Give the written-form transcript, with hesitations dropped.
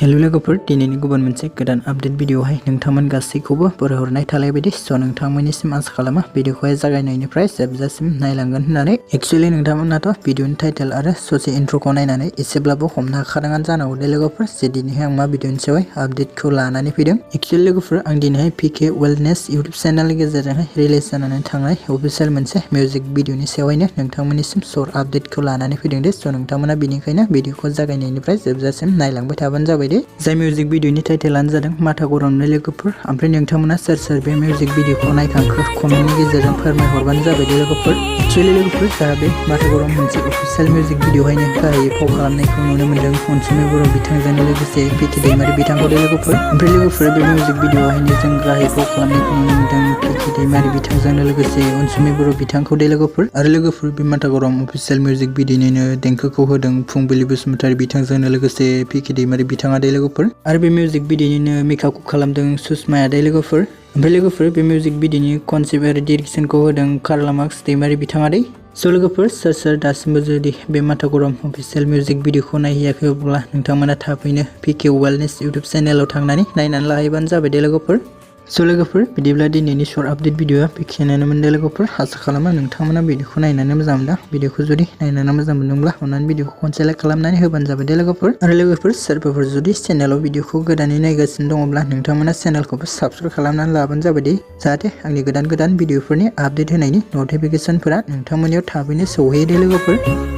Hello लोगोफोर दिनैनि गुबुन मोनसे गोदान आपडेट भिडिअहाय नोंथांमोन गासैखौबो बरायहरनाय थालाय बायदि नोंथांमोननिसिम आसा खालामो भिडिअखौहाय जागायनायनिफ्राय जोबजासिम नायलांगोन होननानै एक्चुअली नोंथांमोनाथ' भिडिअनि टाइटेल आरो ससे इन्ट्रोखौ नायनानै एसेब्लाबो हमनो हाखादोंआनो जानांगौ दे लोगोफोर जे दिनैहाय आं मा भिडिअनि सायावहाय आपडेटखौ लानानै फैदों। एक्चुअली लोगोफोर आं दिनैहाय पिके वेलनेस इउट्युब चेनेलनि गेजेरजोंहाय रिलिज जानानै थांनाय अफिसियेल मोनसे मिउजिक भिडिअनि सायावहायनो नोंथांमोननिसिम सर्ट आपडेटखौ लानानै फैदों दे नोंथांमोना बेनिखायनो भिडिअखौ जागायनायनिफ्राय जोबजासिम नायलांबाय थाबानो जाबाय दे। जाय मिउजिक भिडिअनि टाइटेलानो जादों माथा गरमनि लोगोफोर ओमफ्राय नोंथांमोना सोर बे मिउजिक भिडिअखौ नायखांखो कमेन्टनि गेजेरजों फोरमायहरबानो जाबाय दे लोगोफोर। एक्चुअली लोगोफोर जोंहा बे माथा गरम मोनसे अफिसियेल मिउजिक भिडिअहायनो गाहायै फाव खालामनायखौ नुनो मोन्दों अनसुमै बर' बिथांजों लोगोसे पिके दैमारि बिथांखौ दे लोगोफोर। ओमफ्राय लोगोफोर बे मिउजिक भिडिअहायनो जों गाहायै फाव खालामनायखौ नुनो मोन्दों पिके दैमारि बिथांजों लोगोसे अनसुमै बर' बिथांखौ दे लोगोफोर। आरो लोगोफोर बे माथा गरम अफिसियेल मिउजिक भिडिअनिनो देंखोखौ होदों फुंबिलि बसुमतारी बिथांजों लोगोसे पिके दैमारि बिथाङा दे लोगोफोर। आरो बे मिउजिक भिडिअनिनो मेकआपखौ खालामदों सुषमाया दे लोगोफोर। ओमफ्राय लोगोफोर बे मिउजिक भिडिअनि कनसेप्ट आरो डिरेक्सनखौ होदों कार्लामाक्स दैमारि बिथाङा दे। लोगोफोर सोर दासिमबो जुदि बे माथा गरम अफिसियेल मिउजिक भिडिअखौ नायहैयाखै अब्ला नोंथांमोना थाबैनो पिके वेलनेस इउट्युब चेनेलाव थांनानै नायनानै लाहैबानो जाबाय दे लोगोफोर। लोगोफोर बिदिब्ला दिनैनि सर्ट आपडेट भिडिअआ बेखिनियानो मोनदों लोगोफोर। आसा खालामो नोंथांमोना भिडिअखौ नायनानै मोजां मोनदों। भिडिअखौ जुदि नायनानै मोजां मोनदोंब्ला अन्नानै भिडिअखौ खनसे लाइक खालामनानै होबानो जाबाय दे लोगोफोर। आरो लोगोफोर सोरबाफोर जुदि चेनेलाव भिडिअखौ गोदानै नायगासिनो दङब्ला नोंथांमोना चेनेलखौबो साबस्क्राइब खालामनानै लाबानो जाबाय दे जाहाथे आंनि गोदान भिडिअफोरनि आपडेट होनायनि नटिफिकेसनफोरा नोंथांमोननियाव थाबैनो सौहैयो दे लोगोफोर।